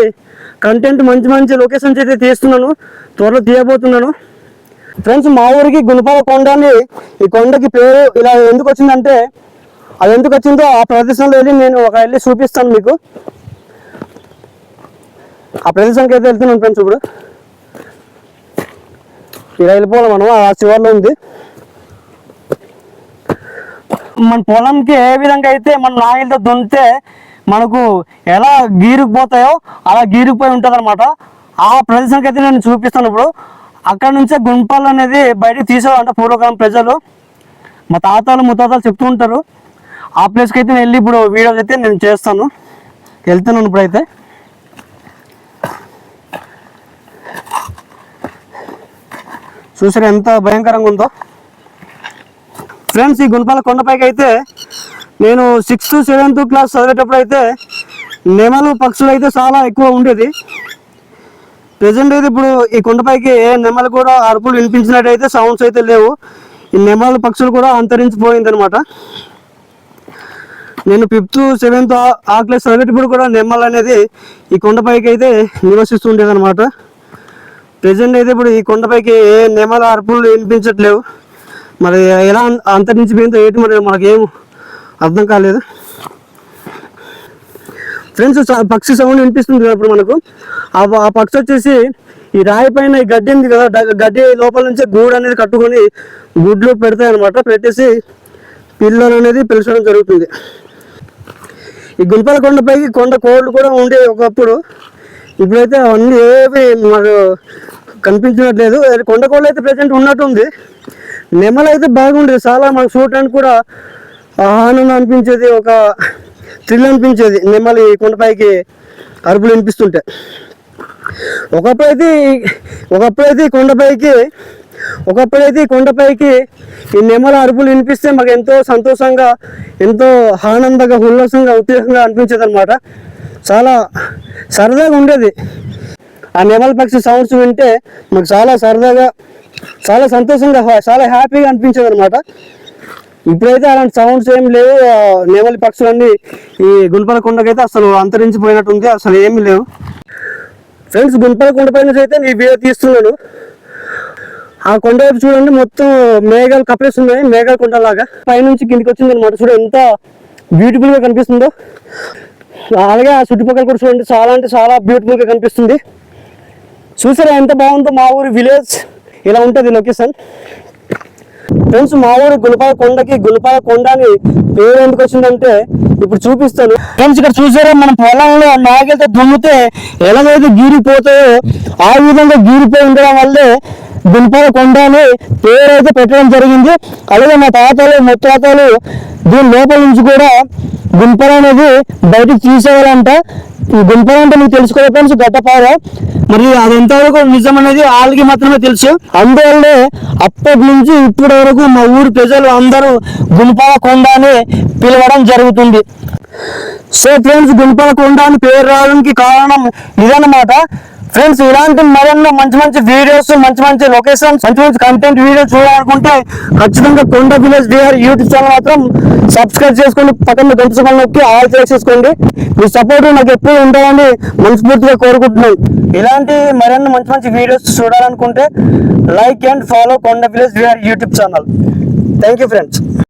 కంటెంట్, మంచి మంచి లొకేషన్స్ అయితే తీస్తున్నాను, త్వరలో తీయబోతున్నాను. ఫ్రెండ్స్ మా ఊరికి గుండెపోయకొండ అని ఈ కొండకి పేరు ఇలా ఎందుకు వచ్చిందంటే, అది ఎందుకు వచ్చిందో ఆ ప్రదేశంలో వెళ్ళి నేను వెళ్ళి చూపిస్తాను మీకు. ఆ ప్రదేశానికి అయితే వెళ్తున్నాను ఫ్రెండ్స్. ఇప్పుడు ఇలా వెళ్ళిపోవాలి మనం, ఆ చివరిలో ఉంది. మన పొలంకి ఏ విధంగా అయితే మన నాగలితో దున్నితే మనకు ఎలా గీరుకుపోతాయో అలా గీరుకుపోయి ఉంటుంది అనమాట. ఆ ప్రదేశానికి అయితే నేను చూపిస్తాను ఇప్పుడు. అక్కడ నుంచే గుంపలు అనేది బయటకు తీసేవాళ్ళంట పూర్వకాలం ప్రజలు, మా తాతలు ముత్తాతలు చెప్తూ ఉంటారు. ఆ ప్లేస్కి అయితే నేను వెళ్ళి ఇప్పుడు వీడియోస్ అయితే నేను చేస్తాను, వెళ్తున్నాను ఇప్పుడైతే. చూసారు ఎంత భయంకరంగా ఉందో. ఫ్రెండ్స్ ఈ గుండెపోయకొండపైకి అయితే నేను 6th 7th క్లాస్ చదివేటప్పుడు అయితే నెమలు పక్షులు అయితే చాలా ఎక్కువ ఉండేది. ప్రజెంట్ అయితే ఇప్పుడు ఈ కొండపైకి ఏ నెమలు కూడా అరుపులు వినిపించినట్టయితే సౌండ్స్ అయితే లేవు. ఈ నెమల పక్షులు కూడా అంతరించిపోయింది అనమాట. నేను 5th 7th ఆ క్లాస్ చదివేటప్పుడు కూడా నెమలు అనేది ఈ కొండపైకి అయితే నివసిస్తుండేది అనమాట. ప్రజెంట్ అయితే ఇప్పుడు ఈ కొండపైకి ఏ నెమల అరుపులు వినిపించట్లేవు. మరి ఎలా అంతరించిపోయిందో ఏంటి మరి మనకేం అర్థం కాలేదు. ఫ్రెండ్స్ పక్షి సౌండ్ వినిపిస్తుంది కదా ఇప్పుడు మనకు. ఆ పక్షి వచ్చేసి ఈ రాయి పైన ఈ గడ్డి ఉంది కదా, గడ్డి లోపల నుంచి గూడు అనేది కట్టుకొని గుడ్లు పెడతాయి అనమాట. పెట్టేసి పిల్లలు అనేది పెంచడం జరుగుతుంది. ఈ గుండెపోయకొండపైకి కొండ కోళ్ళు కూడా ఉండేవి ఒకప్పుడు. ఇప్పుడైతే అవన్నీ ఏవి మాకు కనిపించినట్లేదు. కొండ కోళ్ళు అయితే ప్రజెంట్ ఉన్నట్టు ఉంది. నెమలు అయితే బాగుండేది, చాలా మనకు చూడటానికి కూడా ఆనందం అనిపించేది, ఒక థ్రిల్ అనిపించేది నెమలి కొండపైకి అరుపులు వినిపిస్తుంటే. ఒకప్పుడైతే కొండపైకి ఈ నెమల అరుపులు వినిపిస్తే మాకు ఎంతో సంతోషంగా, ఎంతో ఆనందంగా, ఉల్లాసంగా, ఉత్తేజంగా అనిపించేది అనమాట. చాలా సరదాగా ఉండేది. ఆ నెమల పక్షి సౌండ్స్ వింటే మాకు చాలా సరదాగా, చాలా సంతోషంగా, చాలా హ్యాపీగా అనిపించేది అనమాట. ఇప్పుడైతే అలాంటి సౌండ్స్ ఏం లేవు. నెమలి పక్షులన్నీ ఈ గుండెపోయకొండకైతే అసలు అంతరించిపోయినట్టుంది, అసలు ఏమీ లేవు. ఫ్రెండ్స్ గుండెపోయకొండ పై నుంచి అయితే ఈ వీడియో తీస్తున్నాను. ఆ కొండ వైపు చూడండి, మొత్తం మేఘాలు కప్పేస్తున్నాయి, మేఘాల కొండలాగా పైనుంచి కిందికి వచ్చింది అనమాట. చూడ ఎంత బ్యూటిఫుల్ గా కనిపిస్తుందో. అలాగే ఆ చుట్టుపక్కల కూడా చూడండి, చాలా అంటే చాలా బ్యూటిఫుల్ గా కనిపిస్తుంది. చూసారా ఎంత బాగుందో మా ఊరి విలేజ్. ఇలా ఉంటుంది లొకేషన్. ఫ్రెండ్స్, మా ఊరు గుల్పాల కొండకి గుల్పాల కొండ అని పేరు ఎందుకు వచ్చిందంటే ఇప్పుడు చూపిస్తాను. ఫ్రెండ్స్, ఇక్కడ చూసారా మనం పొలంలో నాగలితో దున్నితే ఎలాగైతే గీరిపోతాయో ఆ విధంగా గీరిపోయి ఉండడం వల్లే గుల్పాల కొండ అని పేరు అయితే పెట్టడం జరిగింది. అలాగే మా తాతలు ముత్తాతలు దీని లోపల నుంచి కూడా గుంపలు అనేది బయటకు తీసేయాలంట. ఈ గుంపలు అంటే మీకు తెలుసుకోవాలి ఫ్రెండ్స్, గడ్డపార. మరి అది ఎంతవరకు నిజం అనేది వాళ్ళకి మాత్రమే తెలుసు. అందువల్లే అప్పటి నుంచి ఇప్పటి వరకు మా ఊరి ప్రజలు అందరూ గుంపాల కొండ అని పిలవడం జరుగుతుంది. సో ఫ్రెండ్స్, గుంపాల కొండ అని పేరు రావడానికి కారణం ఇదన్నమాట. ఫ్రెండ్స్, ఇలాంటి మరెన్నో మంచి మంచి వీడియోస్, మంచి మంచి లొకేషన్స్, మంచి మంచి కంటెంట్ వీడియోస్ చూడాలనుకుంటే ఖచ్చితంగా కొండ విలేజ్ విఆర్ యూట్యూబ్ ఛానల్ మాత్రం సబ్స్క్రైబ్ చేసుకోండి. పక్కన గంట సింబల్ నొక్కి ఆల్ చేసుకోండి. మీ సపోర్ట్ నాకు ఎప్పుడు ఉండాలని మనస్ఫూర్తిగా కోరుకుంటున్నాను. ఇలాంటి మరెన్నో మంచి మంచి వీడియోస్ చూడాలనుకుంటే like and follow Konda village VR YouTube channel. Thank you friends.